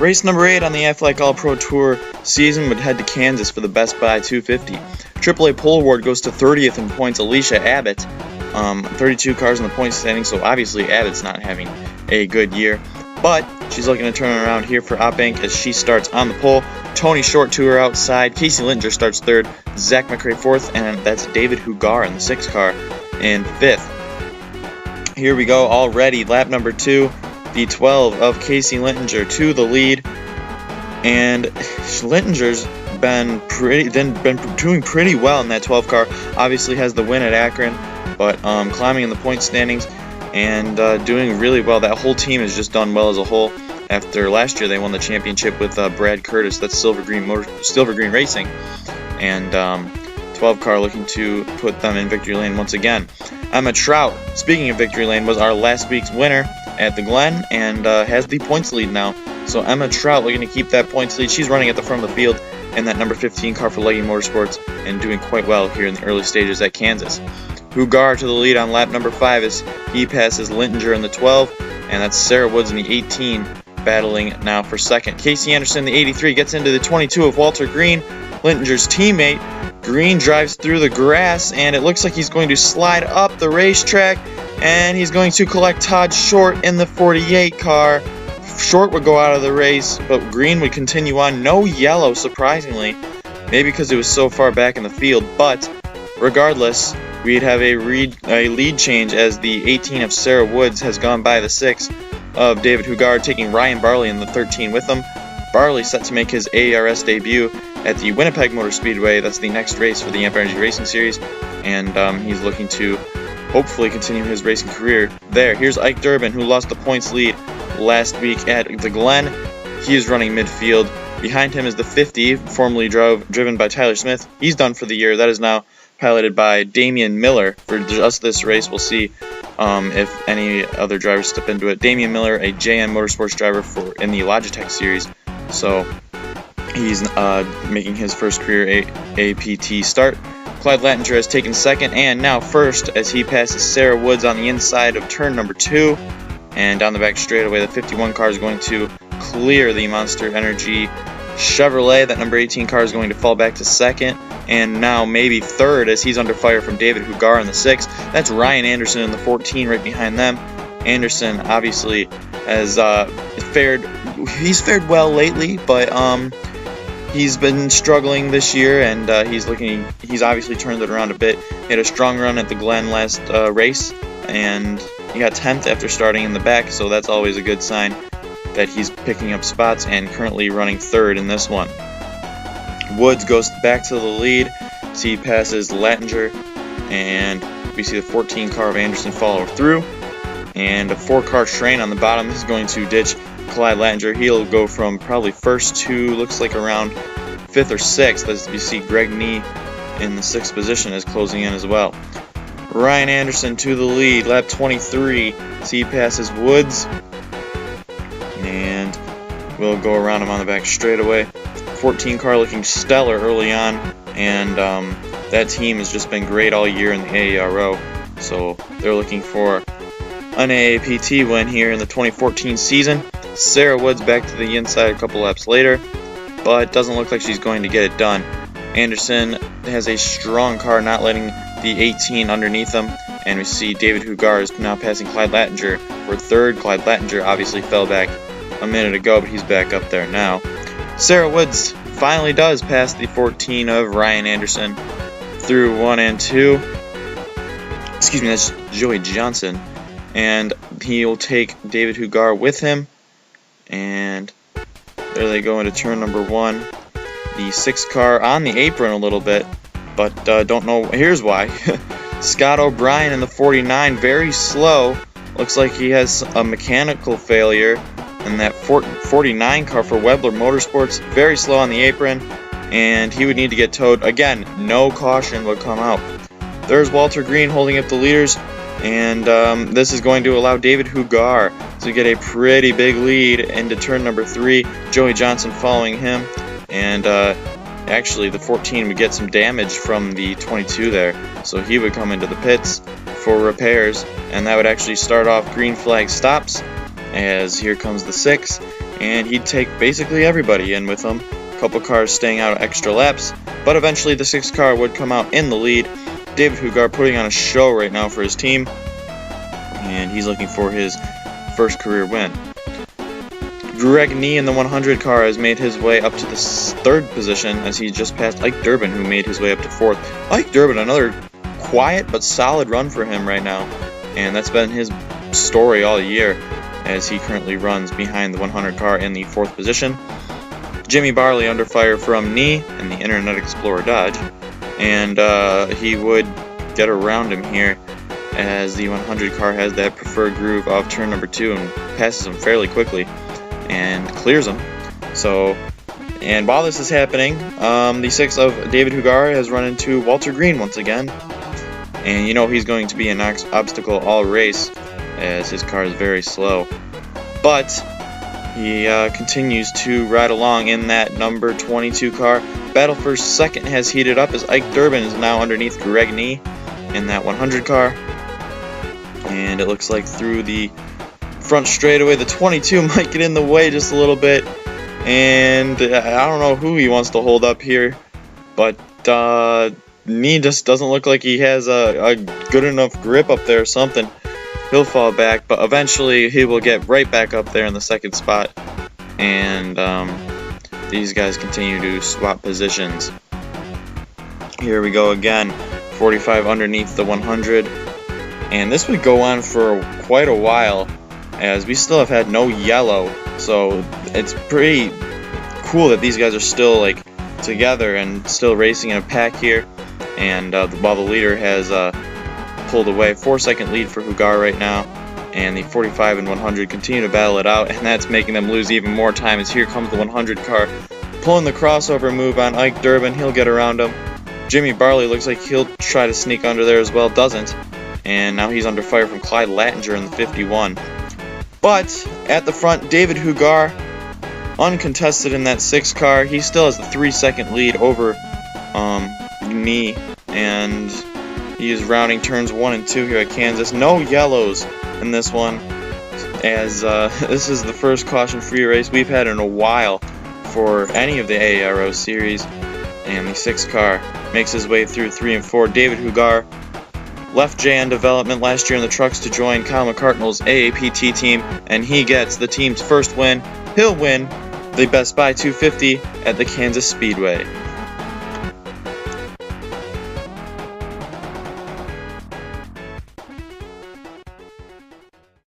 Race number 8 on the Aflac All-Pro Tour season would head to Kansas for the Best Buy 250. AAA Pole Award goes to 30th in points, Alicia Abbott. 32 cars in the points standing, so obviously Abbott's not having a good year. But she's looking to turn it around here for Opbank as she starts on the pole. Tony Short to her outside. Casey Littinger starts third. Zach McRae fourth, and that's David Hugar in the 6th car in 5th. Here we go already. Lap number 2. The 12 of Casey Littinger to the lead, and Littinger's been doing pretty well in that 12 car. Obviously has the win at Akron, but climbing in the point standings and doing really well. That whole team has just done well as a whole. After last year, they won the championship with Brad Curtis. That's Silver Green Racing, and 12 car looking to put them in victory lane once again. Emma Trout, speaking of victory lane, was our last week's winner at the Glen and has the points lead now. So Emma Trout looking to keep that points lead. She's running at the front of the field in that number 15 car for Legging Motorsports and doing quite well here in the early stages at Kansas. Hugar to the lead on lap number 5 as he passes Littinger in the 12, and that's Sarah Woods in the 18 battling now for second. Casey Anderson, the 83, gets into the 22 of Walter Green, Littinger's teammate. Green drives through the grass, and it looks like he's going to slide up the racetrack, and he's going to collect Todd Short in the 48 car. Short would go out of the race, but Green would continue on. No yellow, surprisingly, maybe because it was so far back in the field, but regardless, we'd have a lead change as the 18 of Sarah Woods has gone by the 6 of David Hugar, taking Ryan Barley in the 13 with him. Barley set to make his AARS debut at the Winnipeg Motor Speedway. That's the next race for the Amp Energy Racing Series, and he's looking to hopefully continue his racing career there. Here's Ike Durbin, who lost the points lead last week at the Glen. He is running midfield. Behind him is the 50, formerly driven by Tyler Smith. He's done for the year. That is now piloted by Damian Miller for just this race. We'll see if any other drivers step into it. Damian Miller, a JM Motorsports driver in the Logitech series. So he's making his first career APT start. Clyde Lattinger has taken second and now first as he passes Sarah Woods on the inside of turn number 2. And down the back straightaway, the 51 car is going to clear the Monster Energy Chevrolet. That number 18 car is going to fall back to second, and now maybe third as he's under fire from David Hugar in the 6. That's Ryan Anderson in the 14 right behind them. Anderson obviously has fared well lately, but he's been struggling this year, and he's obviously turned it around a bit. He had a strong run at the Glen last race, and he got 10th after starting in the back, so that's always a good sign that he's picking up spots and currently running third in this one. Woods goes back to the lead as he passes Lattinger, and we see the 14 car of Anderson follow through, and a 4-car train on the bottom is going to ditch Clyde Lattinger. He'll go from probably first to looks like around 5th or 6th as we see Greg Nee in the 6th position is closing in as well. Ryan Anderson to the lead, lap 23, as he passes Woods, and we'll go around him on the back straightaway. 14 car looking stellar early on, and that team has just been great all year in the AARO, so they're looking for an AAPT win here in the 2014 season. Sarah Woods back to the inside a couple laps later, but doesn't look like she's going to get it done. Anderson has a strong car, not letting the 18 underneath him, and we see David Hugar is now passing Clyde Lattinger for third. Clyde Lattinger obviously fell back a minute ago, but he's back up there now. Sarah Woods finally does pass the 14 of Ryan Anderson through 1 and 2. Excuse me, that's Joey Johnson, and he'll take David Hugar with him, and there they go into turn number 1. The 6 car on the apron a little bit, but don't know. Here's why. Scott O'Brien in the 49, very slow. Looks like he has a mechanical failure. And that 49 car for Webbler Motorsports, very slow on the apron, and he would need to get towed. Again, no caution would come out. There's Walter Green holding up the leaders, and this is going to allow David Hugar to get a pretty big lead into turn number 3. Joey Johnson following him, and actually the 14 would get some damage from the 22 there, so he would come into the pits for repairs, and that would actually start off green flag stops, as here comes the 6, and he'd take basically everybody in with him. A couple cars staying out of extra laps, but eventually the 6th car would come out in the lead. David Hugar putting on a show right now for his team, and he's looking for his first career win. Greg Nee in the 100 car has made his way up to the 3rd position as he just passed Ike Durbin, who made his way up to 4th. Ike Durbin, another quiet but solid run for him right now, and that's been his story all year as he currently runs behind the 100 car in the 4th position. Jimmy Barley under fire from Nee in the Internet Explorer Dodge, and he would get around him here as the 100 car has that preferred groove off turn number 2 and passes him fairly quickly and clears him. So, and while this is happening, the 6 of David Hugar has run into Walter Green once again, and you know he's going to be an obstacle all race as his car is very slow. But he continues to ride along in that number 22 car. Battle for 2nd has heated up as Ike Durbin is now underneath Greg Nee in that 100 car. And it looks like through the front straightaway, the 22 might get in the way just a little bit. And I don't know who he wants to hold up here, but Nee just doesn't look like he has a good enough grip up there or something. He'll fall back, but eventually he will get right back up there in the 2nd spot. And these guys continue to swap positions. Here we go again, 45 underneath the 100. And this would go on for quite a while, as we still have had no yellow. So it's pretty cool that these guys are still like together and still racing in a pack here. And while the leader has pulled away, 4-second lead for Hugar right now, and the 45 and 100 continue to battle it out, and that's making them lose even more time as here comes the 100 car pulling the crossover move on Ike Durbin. He'll get around him. Jimmy Barley looks like he'll try to sneak under there as well, doesn't, and now he's under fire from Clyde Lattinger in the 51. But at the front, David Hugar, uncontested in that 6 car, he still has the 3-second lead over Nee, and he is rounding turns 1 and 2 here at Kansas. No yellows in this one, as this is the first caution-free race we've had in a while for any of the AARO series. And the 6 car makes his way through 3 and 4. David Hugar left JN Development last year in the trucks to join Kyle McCartnell's AAPT team, and he gets the team's first win. He'll win the Best Buy 250 at the Kansas Speedway.